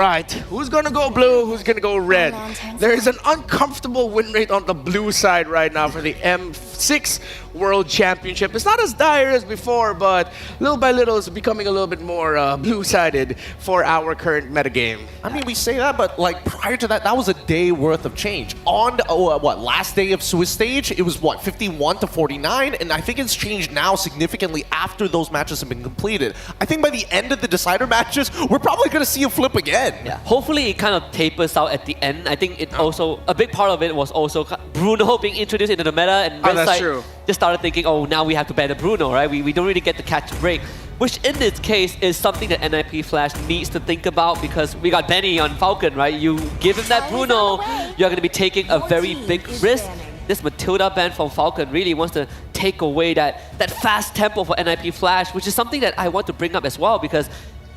Right, who's gonna go blue, who's gonna go red? There is an uncomfortable win rate on the blue side right now for the M6 World Championship. It's not as dire as before, but little by little it's becoming a little bit more blue-sided for our current metagame. I mean, we say that, but like prior to that, that was a day worth of change. On last day of Swiss stage, it was what, 51 to 49, and I think it's changed now significantly after those matches have been completed. I think by the end of the decider matches, we're probably going to see a flip again. Yeah, hopefully it kind of tapers out at the end. I think it also, a big part of it was also Bruno being introduced into the meta, and that's true. Just started thinking, oh, now we have to ban the Bruno, right? We don't really get to catch a break, which in this case is something that NIP Flash needs to think about, because we got Benny on Falcon, right? You give him that Bruno, you're going to be taking a very big risk. This Matilda ban from Falcon really wants to take away that fast tempo for NIP Flash, which is something that I want to bring up as well, because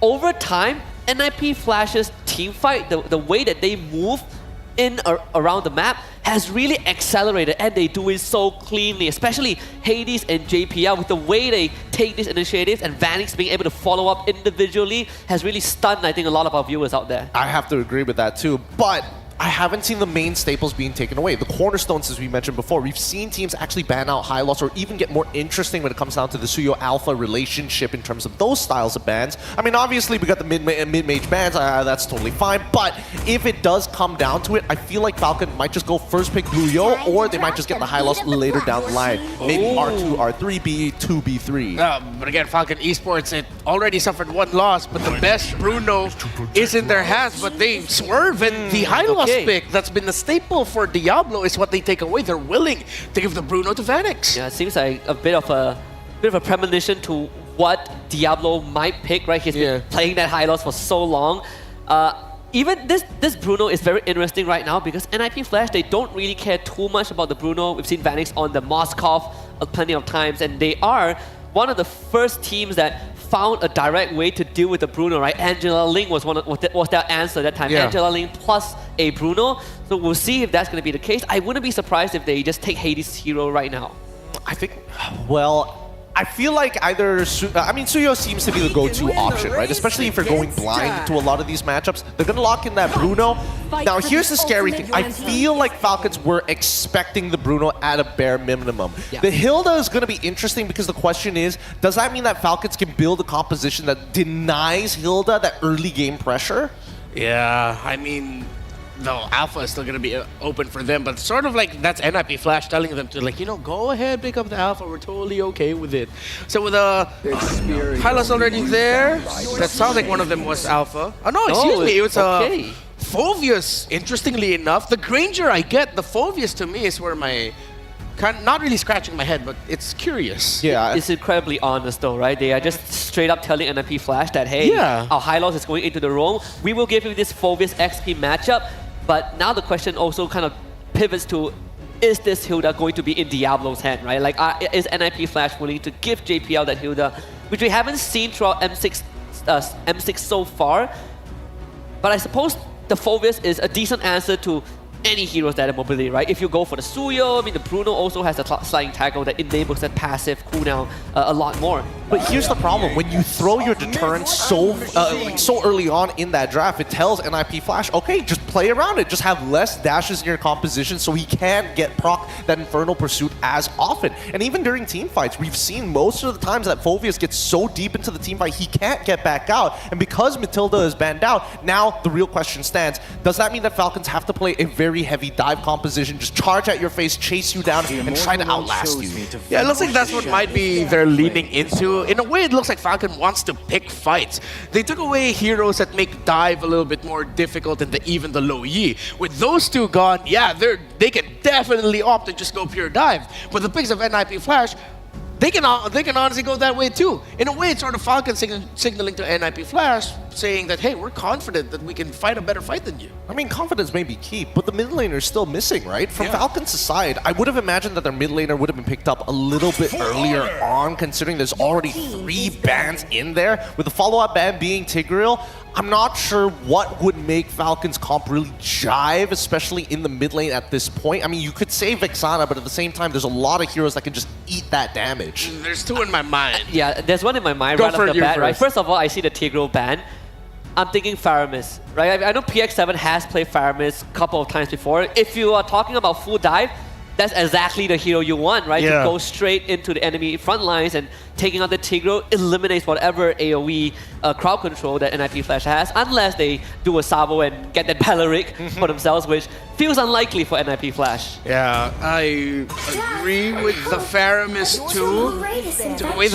over time, NIP Flash's team fight, the way that they move in or around the map has really accelerated, and they do it so cleanly, especially Hades and JPL with the way they take these initiatives, and Vanix being able to follow up individually has really stunned, I think, a lot of our viewers out there. I have to agree with that too, but I haven't seen the main staples being taken away. The cornerstones, as we mentioned before, we've seen teams actually ban out high loss or even get more interesting when it comes down to the Suyo Alpha relationship in terms of those styles of bans. I mean, obviously, we got the mid-mage bans, that's totally fine, but if it does come down to it, I feel like Falcon might just go first pick Blue Yo, or they might just get the high loss later down the line. Maybe R2, R3, B2, B3. But again, Falcon Esports, it already suffered one loss, but the best Bruno is in their hands, but they swerve, and the high loss pick that's been the staple for Diablo is what they take away. They're willing to give the Bruno to Vanix. Yeah, it seems like a bit of a premonition to what Diablo might pick, right? He's been playing that high loss for so long. Even this Bruno is very interesting right now, because NIP Flash, they don't really care too much about the Bruno. We've seen Vanix on the Moskov plenty of times, and they are one of the first teams that found a direct way to deal with the Bruno, right? Angela Ling was their answer that time. Yeah. Angela Ling plus a Bruno. So we'll see if that's going to be the case. I wouldn't be surprised if they just take Hades hero right now. I think, well, I feel like either, Suyo seems to be the go-to option, right? Especially if you're going blind to a lot of these matchups. They're going to lock in that Bruno. Now, here's the scary thing. I feel like Falcons were expecting the Bruno at a bare minimum. Yeah. The Hilda is going to be interesting, because the question is, does that mean that Falcons can build a composition that denies Hilda that early game pressure? Yeah, I mean, no, Alpha is still going to be open for them, but sort of like that's NIP Flash telling them to, like, you know, go ahead, pick up the Alpha. We're totally okay with it. So with Hylas already there, that sounds like one of them was Alpha. Oh, no, excuse me, it was Phoveus, interestingly enough. The Granger I get, the Phoveus to me is where my... not really scratching my head, but it's curious. Yeah, it's incredibly honest though, right? They are just straight up telling NIP Flash that, hey, our high loss is going into the roam. We will give you this Phoveus XP matchup, but now the question also kind of pivots to, is this Hilda going to be in Diablo's hand, right? Like, is NIP Flash willing to give JPL that Hilda, which we haven't seen throughout M6 so far, but I suppose the Phoveus is a decent answer to any heroes that have mobility, right? If you go for the Suyo, I mean, the Bruno also has a sliding tackle that enables that passive cooldown a lot more. But here's the problem. When you throw your deterrence so early on in that draft, it tells NIP Flash, okay, just play around it. Just have less dashes in your composition so he can't get proc that Infernal Pursuit as often. And even during team fights, we've seen most of the times that Phoveus gets so deep into the team fight, he can't get back out. And because Matilda is banned out, now the real question stands. Does that mean that Falcons have to play a very heavy dive composition, just charge at your face, chase you down, and try to outlast you? Yeah, it looks like that's what might be they're leaning into. In a way, it looks like Falcon wants to pick fights. They took away heroes that make dive a little bit more difficult and even the low Yi. With those two gone, yeah, they can definitely opt to just go pure dive. But the picks of NIP Flash, they can honestly go that way too. In a way, it's sort of Falcon signaling to NIP Flash, saying that, hey, we're confident that we can fight a better fight than you. I mean, confidence may be key, but the mid laner is still missing, right? From Falcon's side, I would have imagined that their mid laner would have been picked up a little bit earlier on, considering there's already 3 bans in there, with the follow-up ban being Tigreal. I'm not sure what would make Falcon's comp really jive, especially in the mid lane at this point. I mean, you could say Vexana, but at the same time, there's a lot of heroes that can just eat that damage. There's 2 in my mind. Yeah, there's one in my mind right off the bat, right? First of all, I see the Tigreal ban. I'm thinking Faramis, right? I know PX7 has played Faramis a couple of times before. If you are talking about full dive, that's exactly the hero you want, right? Yeah. To go straight into the enemy front lines and taking out the Tigro eliminates whatever AoE crowd control that NIP Flash has, unless they do a Sabo and get that Peleric for themselves, which feels unlikely for NIP Flash. Yeah, I agree with the Faramis too. The way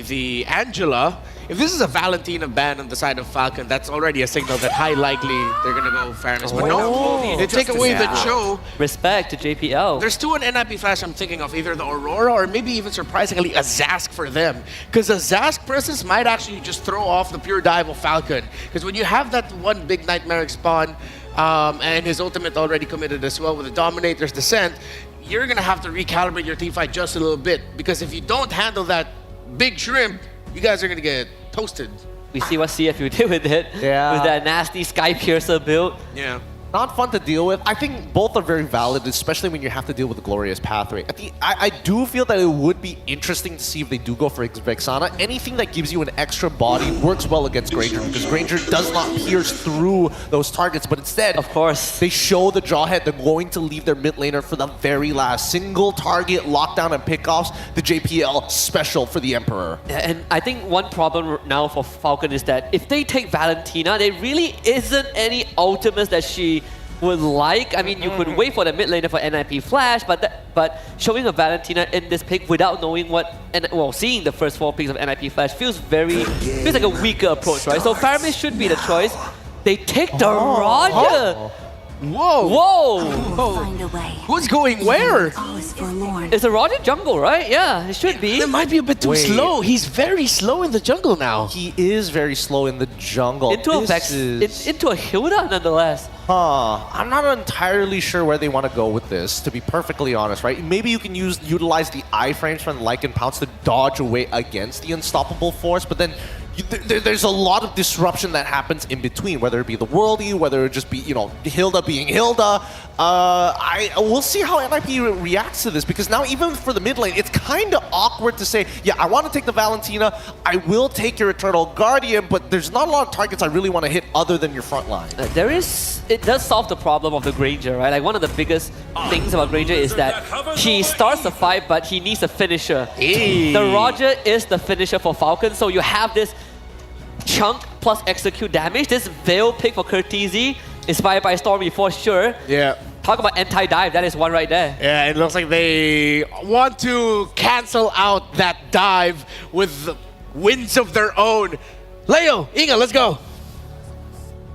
the Angela. If this is a Valentina ban on the side of Falcon, that's already a signal that high likely they're gonna go Faramis. But no, they take away the Cho. Respect to JPL. There's two in NIP Flash I'm thinking of, either the Aurora or maybe even surprisingly a Zask for them. Because a Zask presence might actually just throw off the pure dive of Falcon. Because when you have that one big Nightmaric spawn, and his ultimate already committed as well with the Dominator's Descent, you're gonna have to recalibrate your teamfight just a little bit. Because if you don't handle that big shrimp, you guys are gonna get toasted. We see what CFU did with it. Yeah. With that nasty Sky Piercer build. Yeah. Not fun to deal with. I think both are very valid, especially when you have to deal with the Glorious Pathway. I do feel that it would be interesting to see if they do go for Vexana. Anything that gives you an extra body works well against Granger, because Granger does not pierce through those targets, but instead, Of course. they show the Jawhead they're going to leave their mid laner for the very last. Single target, lockdown, and pickoffs, the JPL special for the Emperor. Yeah, and I think one problem now for Falcon is that if they take Valentina, there really isn't any ultimates that she would like. I mean, you could wait for the mid laner for NIP Flash, but showing a Valentina in this pick without knowing what, seeing the first 4 picks of NIP Flash feels like a weaker approach, right? So Faramis should be the choice. They take the Roger. Whoa! Whoa! Find a way. Who's going where? All is forlorn. It's a Roger jungle, right? Yeah, it should be. It might be a bit too Wait. slow. He's very slow in the jungle now. He is very slow in the jungle. Into a This Vex, is- into a Hilda nonetheless. I'm not entirely sure where they want to go with this, to be perfectly honest, right? Maybe you can utilize the iframes from Lycan Pounce to dodge away against the unstoppable force, but then there's a lot of disruption that happens in between, whether it be the worldie, whether it just be, Hilda being Hilda. We'll see how NIP reacts to this, because now even for the mid lane, it's kind of awkward to say, yeah, I want to take the Valentina, I will take your Eternal Guardian, but there's not a lot of targets I really want to hit other than your front line. It does solve the problem of the Granger, right? Like, one of the biggest things about Granger is that he starts the fight, but he needs a finisher. Hey. The Roger is the finisher for Falcon, so you have this chunk plus execute damage. This Veil pick for Curtizi, inspired by Stormy for sure. Yeah. Talk about anti-dive, that is one right there. Yeah, it looks like they want to cancel out that dive with wins of their own. Leo, Inga, let's go.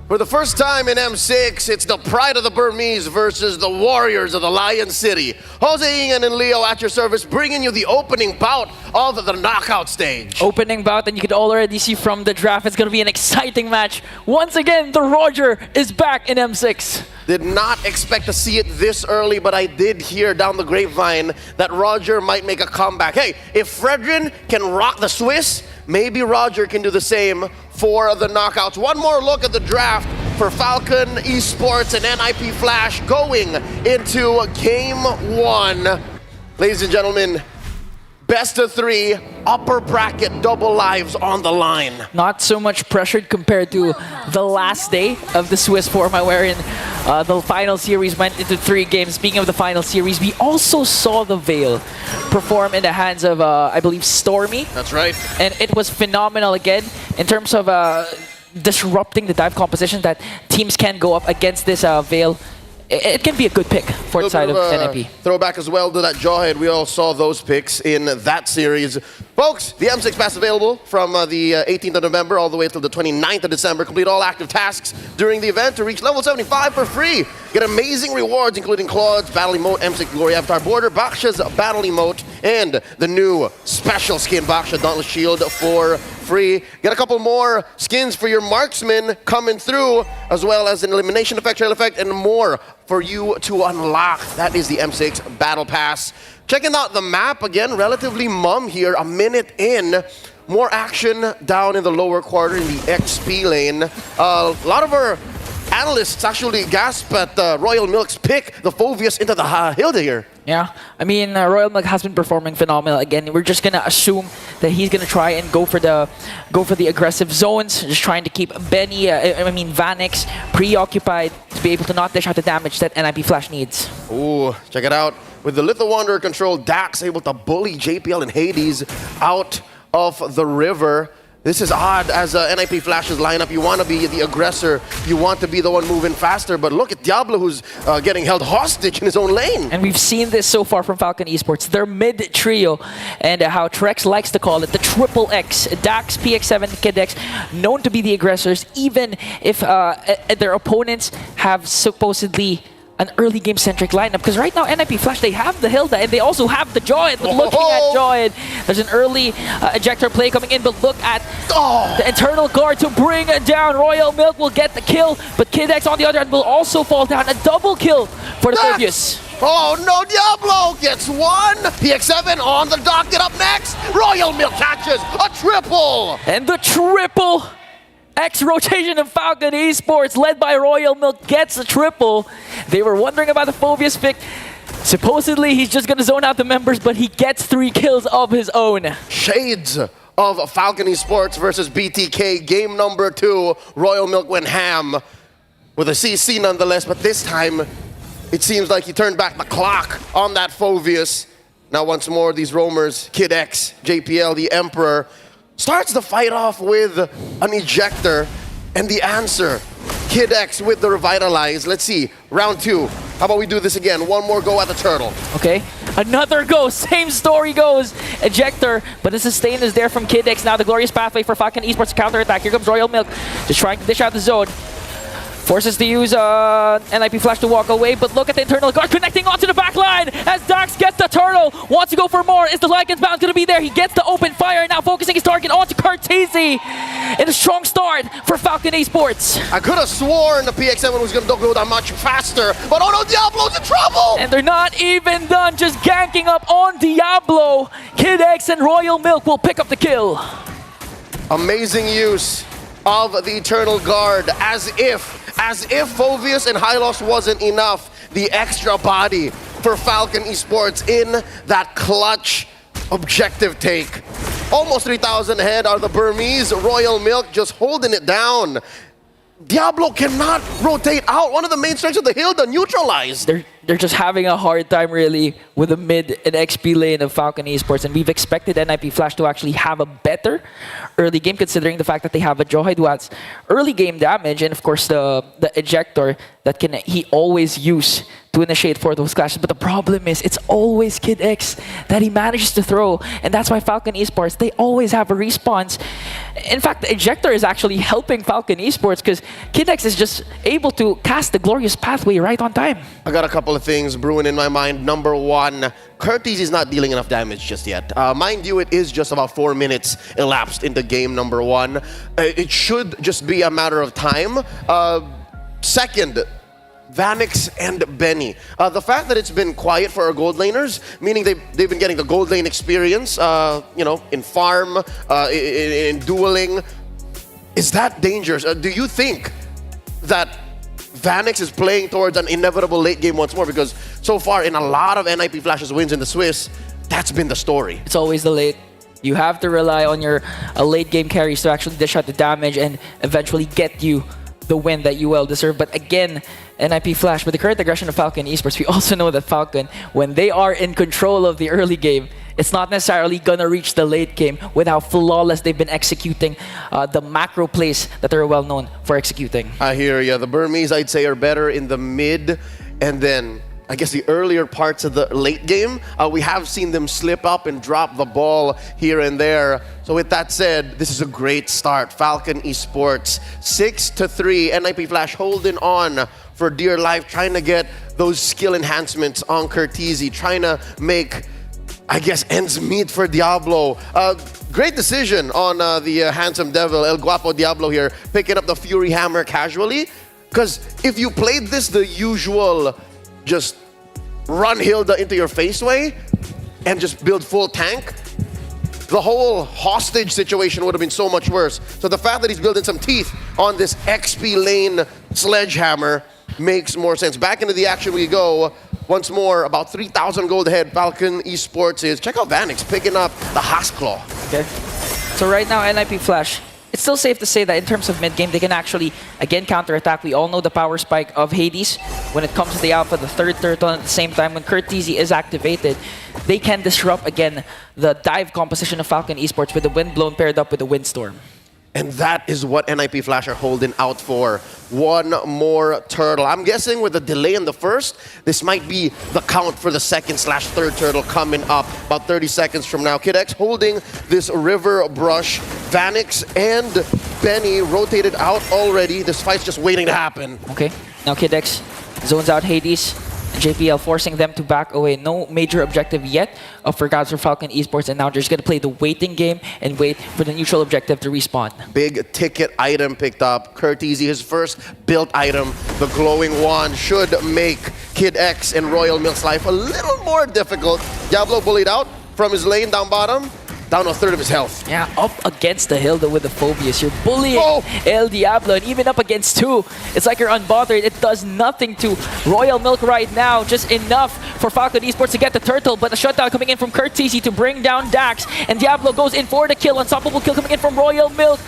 For the first time in M6, it's the Pride of the Burmese versus the Warriors of the Lion City. Jose Ingan and Leo at your service, bringing you the opening bout of the knockout stage. Opening bout, and you could already see from the draft, it's going to be an exciting match. Once again, the Roger is back in M6. Did not expect to see it this early, but I did hear down the grapevine that Roger might make a comeback. Hey, if Fredrin can rock the Swiss, maybe Roger can do the same for the knockouts. One more look at the draft for Falcon Esports and NIP Flash going into Game 1. Ladies and gentlemen, best of 3, upper bracket, double lives on the line. Not so much pressured compared to the last day of the Swiss format, wherein the final series went into 3 games. Speaking of the final series, we also saw the Veil perform in the hands of, I believe, Stormy. That's right. And it was phenomenal again in terms of disrupting the dive composition that teams can go up against this Veil. It can be a good pick for the side of NIP. Throwback as well to that Jawhead. We all saw those picks in that series. Folks, the M6 Pass available from the 18th of November all the way until the 29th of December. Complete all active tasks during the event to reach level 75 for free. Get amazing rewards, including Claude's Battle Emote, M6 Glory Avatar Border, Baksha's Battle Emote, and the new special skin Baksha Dauntless Shield for free. Get a couple more skins for your marksman coming through, as well as an elimination effect, trail effect, and more for you to unlock. That is the M6 Battle Pass. Checking out the map again, relatively mum here, a minute in. More action down in the lower quarter in the XP lane. A lot of our analysts actually gasp at Royal Milk's pick, the Phoveus into the Hilda here. Yeah, I mean, Royal Milk has been performing phenomenal. Again, we're just gonna assume that he's gonna try and go for the aggressive zones, just trying to keep Benny, Vanix preoccupied to be able to not dish out the damage that NIP Flash needs. Ooh, check it out. With the Little Wanderer control, Dax able to bully JPL and Hades out of the river. This is odd as NIP Flash's lineup. You want to be the aggressor. You want to be the one moving faster. But look at Diablo, who's getting held hostage in his own lane. And we've seen this so far from Falcon Esports. Their mid trio, and how Trex likes to call it, the triple X. Dax, PX7, KidX, known to be the aggressors, even if their opponents have supposedly an early game centric lineup, because right now NIP Flash, they have the Hilda and they also have the Joyd. But looking at Joyd, there's an early ejector play coming in, but look at the internal guard to bring it down. Royal Milk will get the kill, but KidX on the other hand will also fall down. A double kill for the Phobius. Oh no, Diablo gets one! PX7 on the docket up next! Royal Milk catches a triple! And the triple X rotation of Falcon Esports, led by Royal Milk, gets a triple. They were wondering about the Phobius pick. Supposedly, he's just going to zone out the members, but he gets 3 kills of his own. Shades of Falcon Esports versus BTK. Game number 2. Royal Milk went ham with a CC nonetheless, but this time, it seems like he turned back the clock on that Phobius. Now, once more, these roamers, Kid X, JPL, the Emperor, starts the fight off with an ejector, and the answer, Kid X with the revitalize. Let's see, round 2. How about we do this again? One more go at the turtle. Okay, another go, same story goes. Ejector, but the sustain is there from Kid X. Now the glorious pathway for Falcon Esports counterattack. Here comes Royal Milk, just trying to dish out the zone. Forces to use NIP Flash to walk away, but look at the internal guard connecting onto the back line as Dax gets the turtle. Wants to go for more. Is the Lycan's bound going to be there? He gets the open fire, now focusing his target onto Cartesi. In a strong start for Falcon Esports. I could have sworn the PX7 was going to go that much faster, but oh no, Diablo's in trouble! And they're not even done, just ganking up on Diablo. Kid X and Royal Milk will pick up the kill. Amazing use of the Eternal Guard, as if Phobius and Hylos wasn't enough. The extra body for Falcon Esports in that clutch objective take. Almost 3,000 ahead are the Burmese. Royal Milk just holding it down. Diablo cannot rotate out. One of the main strengths of the Hilda neutralized. They're just having a hard time really with the mid and XP lane of Falcon Esports, and we've expected NIP Flash to actually have a better early game, considering the fact that they have a Joyd who has early game damage, and of course the ejector that he always use to initiate for those clashes. But the problem is, it's always Kid X that he manages to throw, and that's why Falcon Esports, they always have a response. In fact, the ejector is actually helping Falcon Esports because Kid X is just able to cast the glorious pathway right on time. I got a couple of things brewing in my mind. Number 1, Curtis is not dealing enough damage just yet. Mind you, it is just about 4 minutes elapsed into game number 1. It should just be a matter of time. Second, Vanix and Benny. The fact that it's been quiet for our gold laners, meaning they've been getting the gold lane experience, in farm, in dueling. Is that dangerous? Do you think that Vanix is playing towards an inevitable late game once more? Because so far in a lot of NIP Flash's wins in the Swiss, that's been the story. It's always the late. You have to rely on your late game carries to actually dish out the damage and eventually get you the win that you well deserve. But again, NIP Flash, with the current aggression of Falcon Esports, we also know that Falcon, when they are in control of the early game, it's not necessarily gonna reach the late game with how flawless they've been executing the macro plays that they're well known for executing. I hear you. The Burmese, I'd say, are better in the mid, and then I guess the earlier parts of the late game, we have seen them slip up and drop the ball here and there. So with that said, this is a great start. Falcon Esports 6-3. NIP Flash holding on for dear life, trying to get those skill enhancements on Curtisi, trying to make, I guess, ends meet for Diablo. Great decision on the handsome devil, El Guapo Diablo here, picking up the Fury Hammer casually. Because if you played this the usual, just run Hilda into your face way and just build full tank, the whole hostage situation would have been so much worse. So the fact that he's building some teeth on this XP lane sledgehammer makes more sense. Back into the action we go. once more, about 3,000 gold ahead. Falcon Esports is. Check out Vanix picking up the Hasclaw. Okay. So right now, NIP Flash, it's still safe to say that in terms of mid-game, they can actually, again, counterattack. We all know the power spike of Hades. When it comes to the Alpha, the third turtle, at the same time, when Curteasy is activated, they can disrupt, again, the dive composition of Falcon Esports with the Windblown paired up with the Windstorm. And that is what NIP Flash are holding out for. One more turtle. I'm guessing with the delay in the first, this might be the count for the second/third turtle coming up about 30 seconds from now. Kid X holding this river brush. Vanix and Benny rotated out already. This fight's just waiting to happen. Okay, now Kid X zones out Hades. JPL forcing them to back away. No major objective yet for Falcon Esports, and now they're just going to play the waiting game and wait for the neutral objective to respawn. Big ticket item picked up. Curteasy, his first built item. The glowing wand should make Kid X and Royal Milk's life a little more difficult. Diablo bullied out from his lane down bottom. Down a third of his health. Yeah, up against the Hilda with the Phobius. You're bullying El Diablo, and even up against two, it's like you're unbothered. It does nothing to Royal Milk right now. Just enough for Falcon Esports to get the turtle, but a shutdown coming in from Curteasy to bring down Dax, and Diablo goes in for the kill. Unstoppable kill coming in from Royal Milk.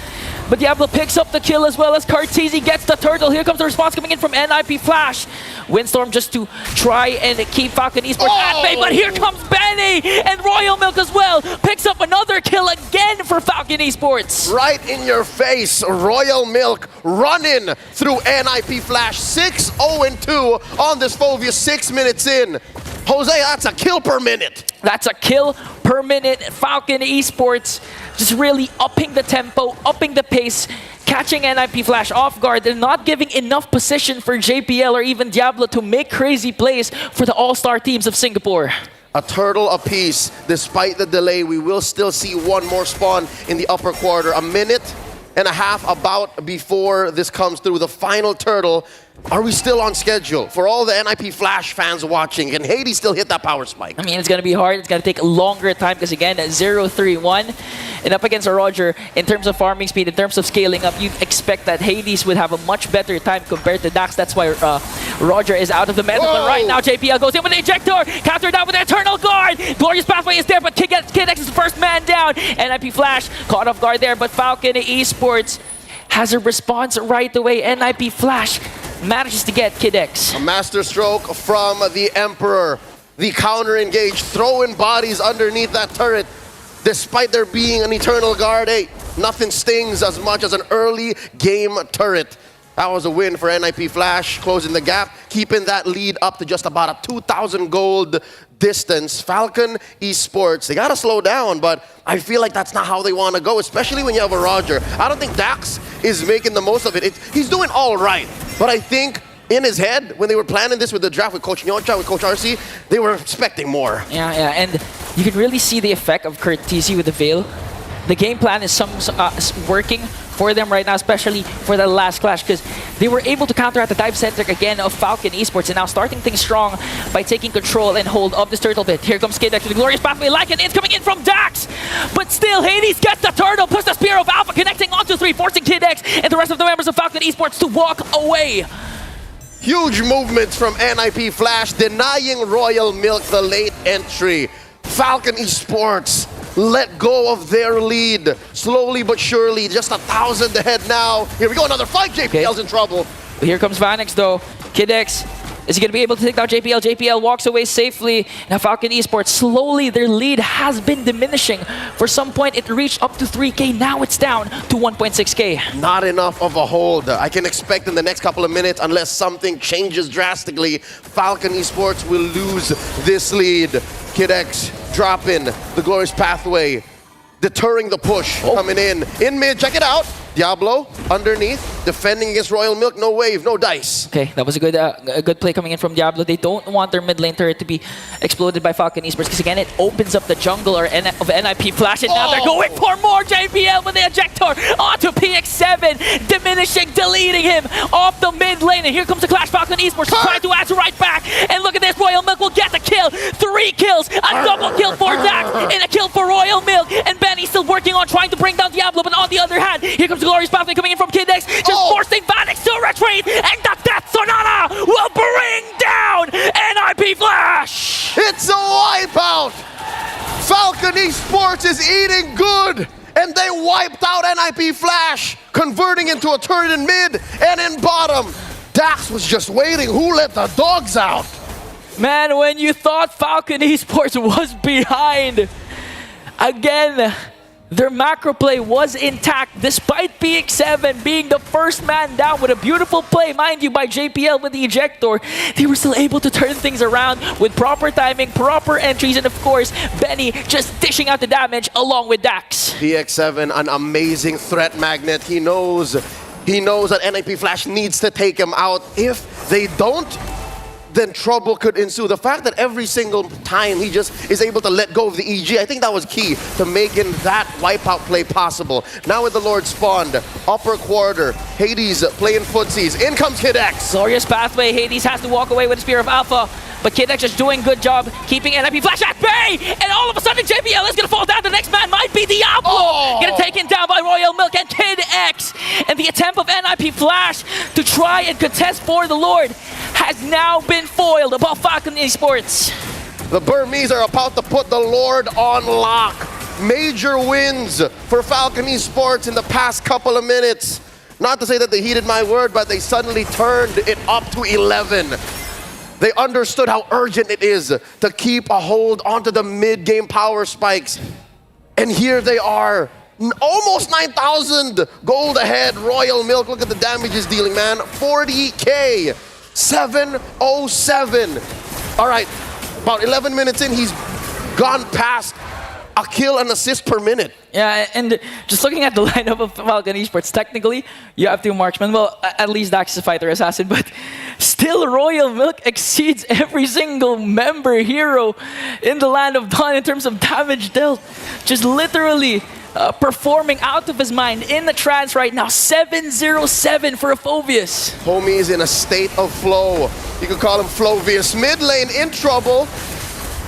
But Diablo picks up the kill as well as Curteasy gets the turtle. Here comes the response coming in from NIP Flash. Windstorm just to try and keep Falcon Esports at bay, but here comes Benny and Royal Milk as well. Picks up another kill again for Falcon Esports. Right in your face, Royal Milk running through NIP Flash. 6-0-2 on this Phobius, 6 minutes in. Jose, that's a kill per minute. That's a kill per minute. Falcon Esports just really upping the tempo, upping the pace, catching NIP Flash off guard. They're not giving enough position for JPL or even Diablo to make crazy plays for the all-star teams of Singapore. A turtle apiece. Despite the delay, we will still see one more spawn in the upper quarter. A minute and a half about before this comes through. The final turtle. Are we still on schedule? For all the NIP Flash fans watching, can Hades still hit that power spike? I mean, it's going to be hard. It's going to take a longer time because, again, at 0-3-1 and up against a Roger, in terms of farming speed, in terms of scaling up, you'd expect that Hades would have a much better time compared to Dax. That's why Roger is out of the meta. But right now, JPL goes in with the ejector, countered down with the Eternal Guard. Glorious Pathway is there, but Kid X is the first man down. NIP Flash caught off guard there, but Falcon Esports has a response right away. NIP Flash manages to get Kid X. A master stroke from the Emperor. The counter engage, throwing bodies underneath that turret. Despite there being an Eternal Guard, hey, nothing stings as much as an early game turret. That was a win for NIP Flash, closing the gap, keeping that lead up to just about a 2,000 gold distance. Falcon Esports, they gotta slow down, but I feel like that's not how they want to go, especially when you have a Roger. I don't think Dax is making the most of it. He's doing all right, but I think in his head, when they were planning this with the draft with Coach Nyocha, with Coach RC, they were expecting more. Yeah, and you can really see the effect of Curteasy with the Veil. The game plan is working for them right now, especially for the last clash, because they were able to counter at the dive centric again of Falcon Esports, and now starting things strong by taking control and hold of this turtle bit. Here comes Kid X with the Glorious Pathway, like an inch coming in from Dax, but still Hades gets the turtle, puts the Spear of Alpha connecting onto 3, forcing Kid X and the rest of the members of Falcon Esports to walk away. Huge movements from NIP Flash, denying Royal Milk the late entry. Falcon Esports let go of their lead. Slowly but surely, just 1,000 ahead now. Here we go, another fight. JPL's in trouble. Here comes Vanix though. Kid X, is he going to be able to take down JPL? JPL walks away safely. Now Falcon Esports, slowly their lead has been diminishing. For some point, it reached up to 3K. Now it's down to 1.6K. Not enough of a hold. I can expect in the next couple of minutes, unless something changes drastically, Falcon Esports will lose this lead. Kid X dropping the Glorious Pathway, deterring the push coming in mid. Check it out. Diablo underneath, defending against Royal Milk. No wave, no dice. Okay, that was a good play coming in from Diablo. They don't want their mid lane turret to be exploded by Falcon Esports because again, it opens up the jungle of NIP Flash, and now they're going for more. JPL with the ejector onto PX7, diminishing, deleting him off the mid lane. And here comes the clash. Falcon Esports trying to answer right back. And look at this, Royal Milk will get the kill. 3 kills, a double kill for Dax, and a kill for Royal Milk. And Benny still working on trying to bring down Diablo, but on the other hand, here comes Glorious Pathway coming in from Kid X, just forcing Vanix to retreat, and the Death Sonata will bring down NIP Flash. is eating good. And they wiped out NIP Flash, converting into a turret in mid and in bottom. Dax was just waiting. Who let the dogs out? Man, when you thought Falcon Esports was behind, again, their macro play was intact despite BX7 being the first man down with a beautiful play, mind you, by JPL with the ejector. They were still able to turn things around with proper timing, proper entries, and of course, Benny just dishing out the damage along with Dax. BX7, an amazing threat magnet. He knows that NIP Flash needs to take him out. If they don't, then trouble could ensue. The fact that every single time he just is able to let go of the EG, I think that was key to making that wipeout play possible. Now with the Lord spawned, upper quarter, Hades playing footsies. In comes Kid X. Glorious pathway. Hades has to walk away with the Spear of Alpha. But Kid X just doing a good job keeping NIP Flash at bay! And all of a sudden JPL is gonna fall down. The next man might be Diablo! Oh. Getting taken down by Royal Milk and Kid X. And the attempt of NIP Flash to try and contest for the Lord has now been foiled above Falcon Esports. The Burmese are about to put the Lord on lock. Major wins for Falcon Esports in the past couple of minutes. Not to say that they heeded my word, but they suddenly turned it up to 11. They understood how urgent it is to keep a hold onto the mid-game power spikes. And here they are, almost 9,000 gold ahead. Royal Milk, look at the damage he's dealing, man. 40K, 707. All right, about 11 minutes in, he's gone past a kill and assist per minute. Yeah, and just looking at the lineup of Falcon Esports, technically, you have two marksmen. Well, at least Dax is a fighter assassin, but still Royal Milk exceeds every single member hero in the Land of Dawn in terms of damage dealt. Just literally performing out of his mind in the trance right now. 707 for Phoveus. Homie is in a state of flow. You could call him Flovius. Mid lane in trouble.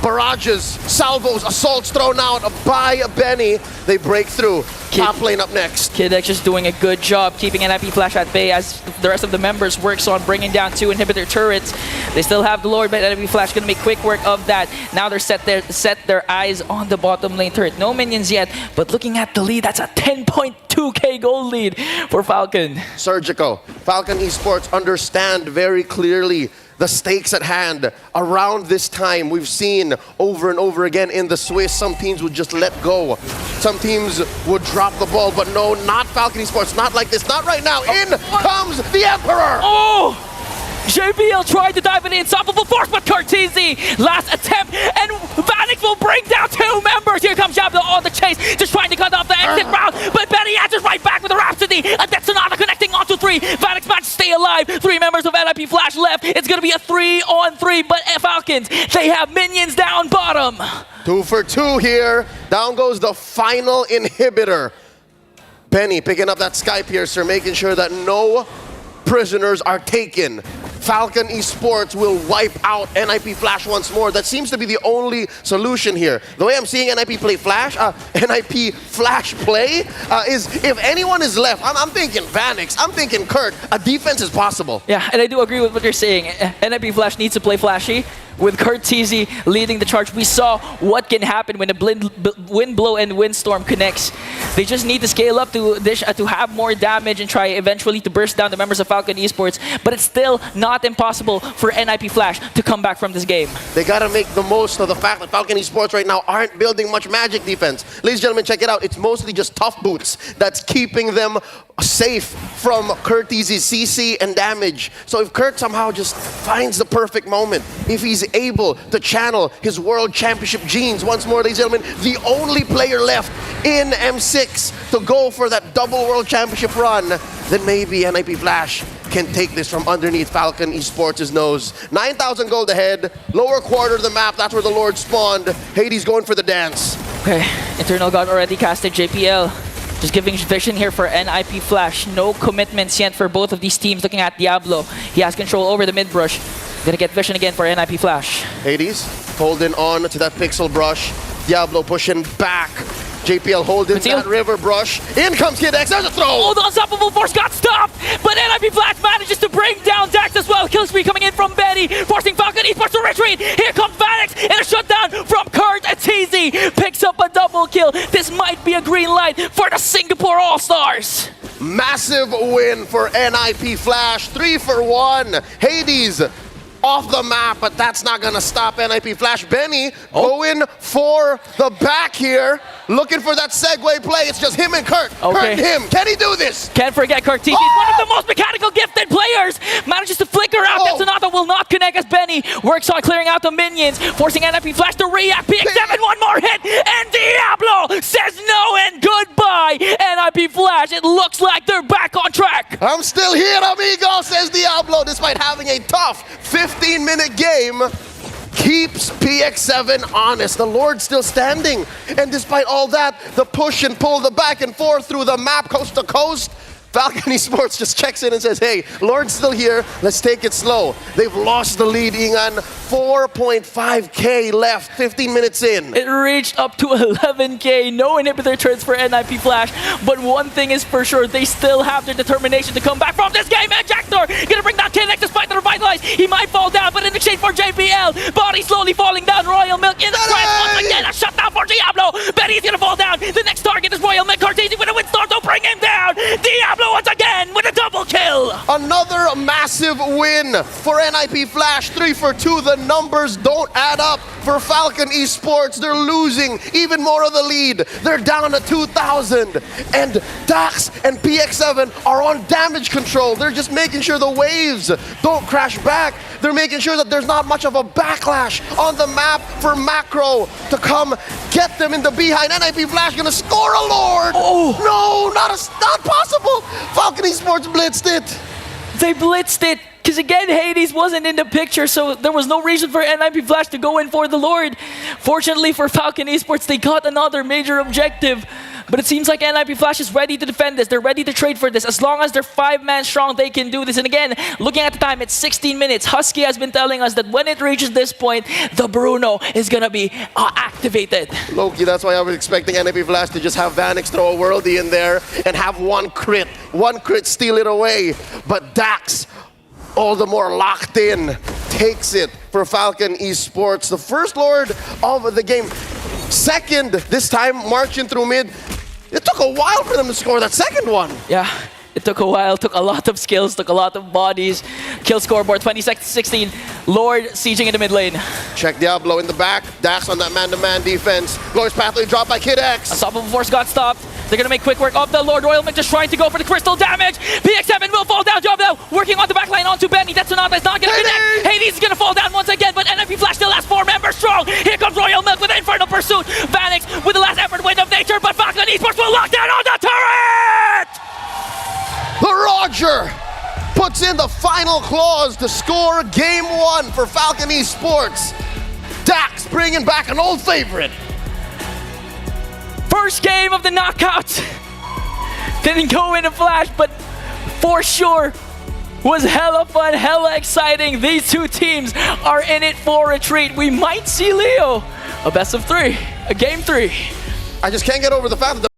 Barrages, salvos, assaults thrown out by Benny. They break through. Top lane up next. Kid X just doing a good job keeping NIP Flash at bay as the rest of the members works on bringing down 2 inhibitor turrets. They still have the Lord, but NIP Flash gonna make quick work of that. Now they're set their eyes on the bottom lane turret. No minions yet, but looking at the lead, that's a 10.2k gold lead for Falcon. Surgical. Falcon Esports understand very clearly the stakes at hand. Around this time, we've seen over and over again in the Swiss, some teams would just let go. Some teams would drop the ball, but no, not Falcon Esports, not like this, not right now. In comes the Emperor! Oh! JBL tried to dive in the unstoppable force, but Cartesi, last attempt, and Vanix will bring down 2 members. Here comes Jablo on the chase, just trying to cut off the exit route, but Benny answers right back with a Rhapsody. A Death Sonata connecting onto 3. Vanix managed to stay alive. 3 members of NIP Flash left. It's going to be a 3-on-3, but Falcons, they have minions down bottom. 2 for 2 here. Down goes the final inhibitor. Benny picking up that Sky Piercer, making sure that no prisoners are taken. Falcon Esports will wipe out NIP Flash once more. That seems to be the only solution here. The way I'm seeing NIP play Flash, NIP Flash play is if anyone is left, I'm thinking Vanix, I'm thinking Kurt, a defense is possible. Yeah, and I do agree with what you're saying. NIP Flash needs to play flashy. With Kurt TZ leading the charge, we saw what can happen when a wind blow and windstorm connects. They just need to scale up to have more damage and try eventually to burst down the members of Falcon Esports. But it's still not impossible for NIP Flash to come back from this game. They gotta make the most of the fact that Falcon Esports right now aren't building much magic defense. Ladies and gentlemen, check it out. It's mostly just tough boots that's keeping them safe from Kurt TZ's CC and damage. So if Kurt somehow just finds the perfect moment, if he's able to channel his World Championship genes once more, ladies and gentlemen, the only player left in M6 to go for that double World Championship run, then maybe NIP Flash can take this from underneath Falcon Esports' nose. 9,000 gold ahead, lower quarter of the map, that's where the Lord spawned. Hades going for the dance. Okay, Eternal God already casted JPL. Just giving vision here for NIP Flash. No commitments yet for both of these teams. Looking at Diablo, he has control over the mid brush. Gonna get vision again for NIP Flash. Hades holding on to that pixel brush. Diablo pushing back. JPL holding that river brush. In comes Kid X, there's a throw! Oh, the unstoppable force got stopped! But NIP Flash manages to bring down Dax as well. Kill spree coming in from Betty, forcing Falcon Esports to retreat. Here comes Vanix and a shutdown from Kurt and TZ. Benny picks up a double kill. This might be a green light for the Singapore All-Stars. Massive win for NIP Flash, 3 for 1. Hades off the map, but that's not gonna stop NIP Flash. Benny going for the back here, looking for that segue play. It's just him and Kurt. Kurt and him. Can he do this? Can't forget Kurt. He's one of the most mechanical gifted players. Manages to flicker out. Detonata will not connect as Benny works on clearing out the minions, forcing NIP Flash to react. PX7, one more hit, and Diablo says no and goodbye. NIP Flash, it looks like they're back on track. I'm still here, amigo, says Diablo, despite having a tough 15-minute game. Keeps PX7 honest. The Lord's still standing. And despite all that, the push and pull, the back and forth through the map, coast to coast, Falcon Esports just checks in and says, hey, Lord's still here. Let's take it slow. They've lost the lead, Ingan. 4.5K left, 15 minutes in. It reached up to 11K. No inhibitor turns for NIP Flash. But one thing is for sure, they still have their determination to come back from this game. And Jackthor gonna bring down Kinect despite the revitalize. He might fall down, but in exchange for JBL, body slowly falling down. Royal Milk in the press. Once again, a shutdown for Diablo. Benny's gonna fall down. The next target is Royal Milk. Cartesi with a windstorm to bring him down. Diablo once again with a double kill. Another massive win for NIP Flash. 3 for 2. The numbers don't add up for Falcon Esports. They're losing even more of the lead. They're down to 2,000. And Dax and PX7 are on damage control. They're just making sure the waves don't crash back. They're making sure that there's not much of a backlash on the map for Macro to come get them in the behind. NIP Flash gonna score a Lord. No, not possible. Falcon Esports blitzed it. They blitzed it. Because again, Hades wasn't in the picture, so there was no reason for NIP Flash to go in for the Lord. Fortunately for Falcon Esports, they got another major objective. But it seems like NIP Flash is ready to defend this. They're ready to trade for this. As long as they're 5-man strong, they can do this. And again, looking at the time, it's 16 minutes. Husky has been telling us that when it reaches this point, the Bruno is going to be activated. Loki, that's why I was expecting NIP Flash to just have Vanix throw a worldie in there and have one crit steal it away. But Dax, all the more locked in, takes it for Falcon Esports. The first Lord of the game. Second, this time marching through mid. It took a while for them to score that second one. Yeah, it took a while, took a lot of skills, took a lot of bodies. Kill scoreboard, 26-16. Lord sieging in the mid lane. Check Diablo in the back. Dax on that man-to-man defense. Glorious Pathway dropped by Kid X. Unstoppable Force got stopped. They're gonna make quick work of the Lord. Royal Milk just trying to go for the crystal damage. PX7 will fall down. Job now working on the backline onto Benny. That's Sonata is not gonna connect. Hades is gonna fall down once again, but NIP Flash still has 4 members strong. Here comes Royal Milk with the Infernal Pursuit. Vanix with the last effort wind of nature, but Falcon Esports will lock down on the turret! The Roger puts in the final clause to score game 1 for Falcon Esports. Dax bringing back an old favorite. First game of the knockouts. Didn't go into Flash, but for sure was hella fun, hella exciting. These two teams are in it for a treat. We might see Leo a best of 3, a game 3. I just can't get over the fact that